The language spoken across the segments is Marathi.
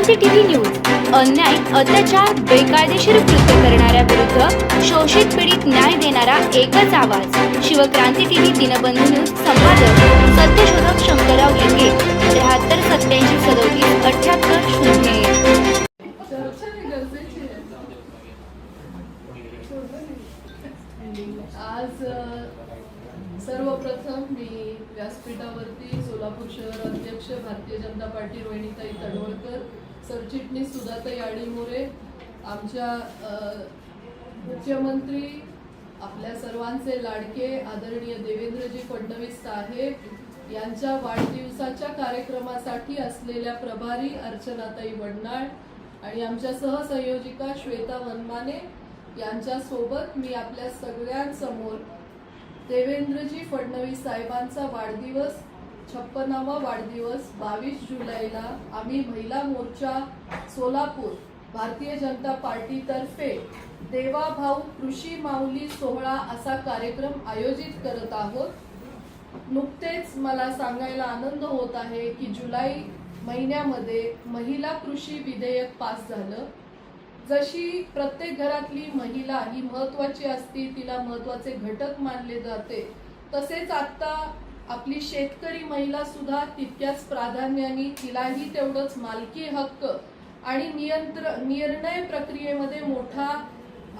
शिवक्रांती टीव्ही न्यूज अन्याय, अत्याचार, बेकायदेशीर कृत्य करणाऱ्या विरुद्ध शोषित पीडित न्याय देणारा एकच आवाज। शिवक्रांती टीव्ही दिनबंधू न्यूज संपादक सत्यशोधक शंकरराव लिंगे 73 87 37 78 0। आज सर्वप्रथम मी व्यासपीठावरती सोलापूर शहर अध्यक्ष भारतीय जनता पार्टी रोहिणीताई तडवळकर, सरचिटणीस सुधाताई आडीमोरे, आमच्या मुख्यमंत्री आपल्या सर्वांचे लाडके आदरणीय देवेंद्रजी फडणवीस साहेब यांच्या वाढदिवसाच्या कार्यक्रमासाठी असलेल्या प्रभारी अर्चनाताई वडनाळ आणि आमच्या सहसंयोजिका श्वेता वनमाने यांच्या सोबत मी आपल्या सगळ्यांसमोर देवेंद्रजी फडणवीस साहेबांचा वाढदिवस 56वा वाढदिवस 22 जुलैला आम्ही महिला मोर्चा सोलापूर भारतीय जनता पार्टी तर्फे देवाभाऊ कृषी माऊली सोहळा असा कार्यक्रम आयोजित करत आहोत। नुकतेच मला सांगायला आनंद होत आहे की जुलै महिन्यामध्ये महिला कृषी विधेयक पास झालं। जशी प्रत्येक घरातली महिला ही महत्त्वाची असते, तिला महत्त्वाचे घटक मानले जाते, तसेच आता आपली शेतकरी महिला सुद्धा तितक्याच प्राधान्याने तिलाही तेवढंच मालकी हक्क आणि निर्णय प्रक्रियेमध्ये मोठा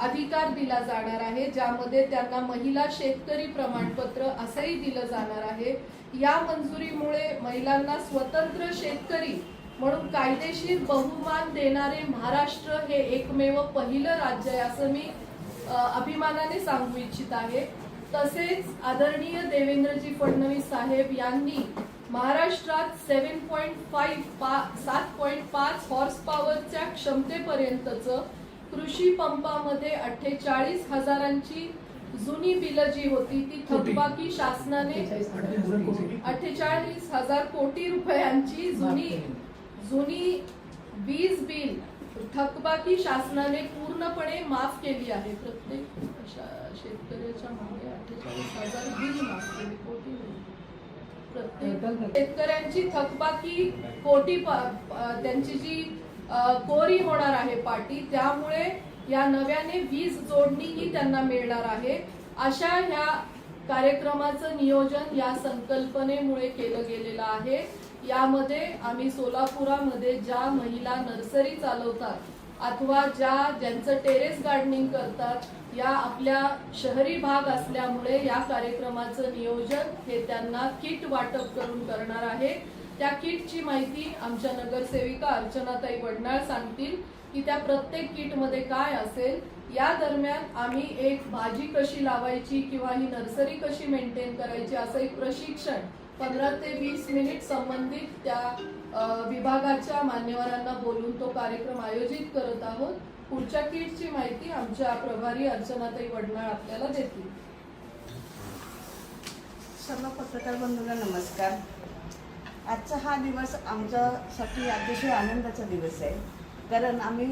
अधिकार दिला जाणार आहे, ज्यामध्ये त्यांना महिला शेतकरी प्रमाणपत्र असंही दिलं जाणार आहे। या मंजुरीमुळे महिलांना स्वतंत्र शेतकरी म्हणून कायदेशीर बहुमान देणारे महाराष्ट्र हे एकमेव पहिलं राज्य आहे असं मी अभिमानाने सांगू इच्छित आहे। तसेच आदरणीय देवेंद्रजी फडणवीस साहेब यांनी महाराष्ट्रात 7.5 हॉर्स पॉवरच्या क्षमतेपर्यंतचं कृषी पंपामध्ये 48,000ची जुनी बिलं जी होती ती थकबाकी शासनाने 48,000 कोटी रुपयांची जुनी वीज बिल थकबाकी शासनाने पूर्णपणे माफ केली आहे। प्रत्येक शेतकऱ्याच्या मागे 48,000 बिल माफ केली, कोटी नाही। प्रत्येक शेतकऱ्यांची थकबाकी कोटी त्यांची जी कोरी होणार आहे पाटी, त्यामुळे या नव्याने वीज जोडणी ही त्यांना मिळणार आहे। अशा ह्या कार्यक्रमाचं नियोजन या संकल्पनेमुळे केलं गेलेलं आहे। यामध्ये आम्ही सोलापुरामध्ये ज्या महिला नर्सरी चालवतात अथवा ज्यांचं टेरेस गार्डनिंग करतात, या आपल्या शहरी भाग असल्यामुळे या कार्यक्रमाचं नियोजन हे त्यांना किट वाटप करून करणार आहे। त्या किटची माहिती आमच्या नगरसेविका अर्चनाताई वडनाळ सांगतील की त्या प्रत्येक किटमध्ये काय असेल। या दरम्यान आम्ही एक भाजी कशी लावायची किंवा ही नर्सरी कशी मेंटेन करायची असं एक प्रशिक्षण 15 ते 20 मिनिट संबंधित त्या विभागाच्या मान्यवरांना बोलून तो कार्यक्रम आयोजित करत आहोत। पुढच्या किटची माहिती आमच्या प्रभारी अर्चनाताई वडनाळ आपल्याला देतील। सर्व पत्रकार बंधूंना नमस्कार। आजचा हा दिवस आमच्यासाठी अतिशय आनंदाचा दिवस आहे, कारण आम्ही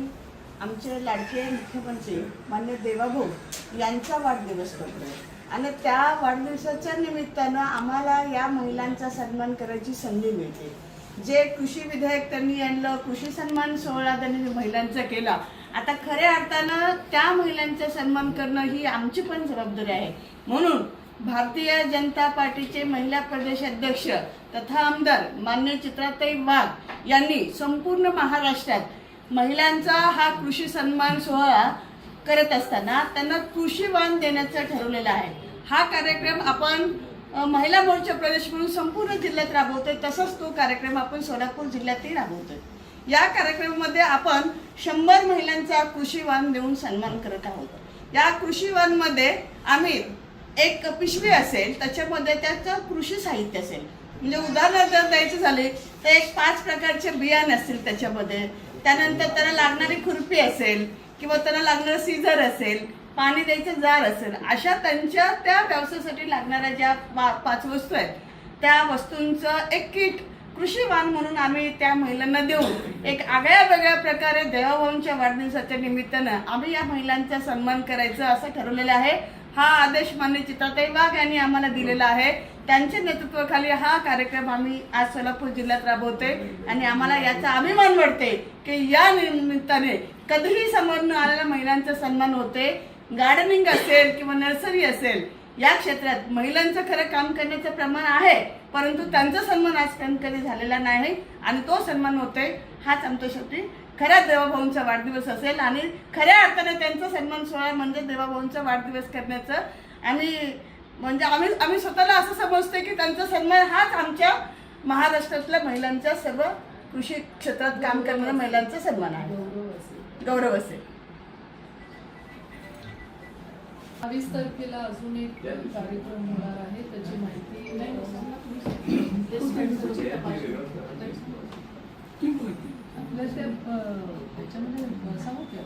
आमचे लाडके मुख्यमंत्री मान्य देवाभाऊ यांचा वाढदिवस करतोय आणि त्या वाढदिवसाच्या निमित्तानं आम्हाला या महिलांचा सन्मान करायची संधी मिळते। जे कृषी विधेयक त्यांनी आणलं, कृषी सन्मान सोहळा त्यांनी महिलांचा केला, आता खऱ्या अर्थानं त्या यांचा सन्मान करणं ही आमची पण जबाबदारी आहे। म्हणून भारतीय जनता पार्टीचे महिला प्रदेश अध्यक्ष तथा आमदार मान्य चित्राताई वाघ यांनी संपूर्ण महाराष्ट्रात महिलांचा हा कृषी सन्मान सोहळा करत असताना त्यांना कृषी वाण देण्याचं ठरवलेलं आहे। हा कार्यक्रम आपण महिला मोर्चा प्रदेश म्हणून संपूर्ण जिल्ह्यात राबवतोय, तसंच तो कार्यक्रम आपण सोलापूर जिल्ह्यातही राबवतोय। या कार्यक्रमामध्ये आपण 100 महिलांचा कृषी वाण देऊन सन्मान करत आहोत। या कृषी वाण मध्ये आम्ही एक पिशवी असेल, त्याच्यामध्ये त्याचं कृषी साहित्य असेल, म्हणजे उदाहरण जर द्यायचं झाले तर एक 5 प्रकारचे बियाणे असतील त्याच्यामध्ये, त्यानंतर त्याला लागणारी खुरपी असेल किंवा त्याला लागणारं सीझर असेल, पाणी द्यायचं जार असेल, अशा त्यांच्या त्या व्यवसायासाठी लागणाऱ्या ज्या 5 वस्तू आहेत त्या वस्तूंचं एक किट कृषी वाण म्हणून आम्ही त्या महिलांना देऊन एक आगळ्या वेगळ्या प्रकारे देवाभाऊंच्या वाढदिवसाच्या निमित्तानं आम्ही या महिलांचा सन्मान करायचं असं ठरवलेलं आहे। हा आदेश मान्य चित्राताई वाघ यांनी आम्हाला दिलेला आहे। त्यांच्या नेतृत्वाखाली हा कार्यक्रम आम्ही आज सोलापूर जिल्ह्यात राबवतोय आणि आम्हाला याचा अभिमान वाटते की या निमित्ताने कधीही समोर न आलेल्या महिलांचा सन्मान होते. गार्डनिंग असेल किंवा नर्सरी असेल या क्षेत्रात महिलांचं खरं काम करण्याचं प्रमाण आहे, परंतु त्यांचा सन्मान आजपर्यंत कधी झालेला नाही आणि तो सन्मान होतोय. हाच आमच्या शेवटी खऱ्या देवाभाऊंचा वाढदिवस असेल आणि खऱ्या अर्थाने त्यांचा सन्मान सोहळा म्हणजे देवाभाऊंचा वाढदिवस करण्याचं आम्ही स्वतःला असं समजतोय की त्यांचा सन्मान हाच आमच्या महाराष्ट्रातल्या महिलांच्या सर्व कृषी क्षेत्रात काम करणाऱ्या महिलांचा सन्मान आहे, गौरव असेल. 22 तारखेला अजून एक कार्यक्रम होणार आहे, त्याची माहिती आपल्या त्या ह्याच्यामध्ये सांगू की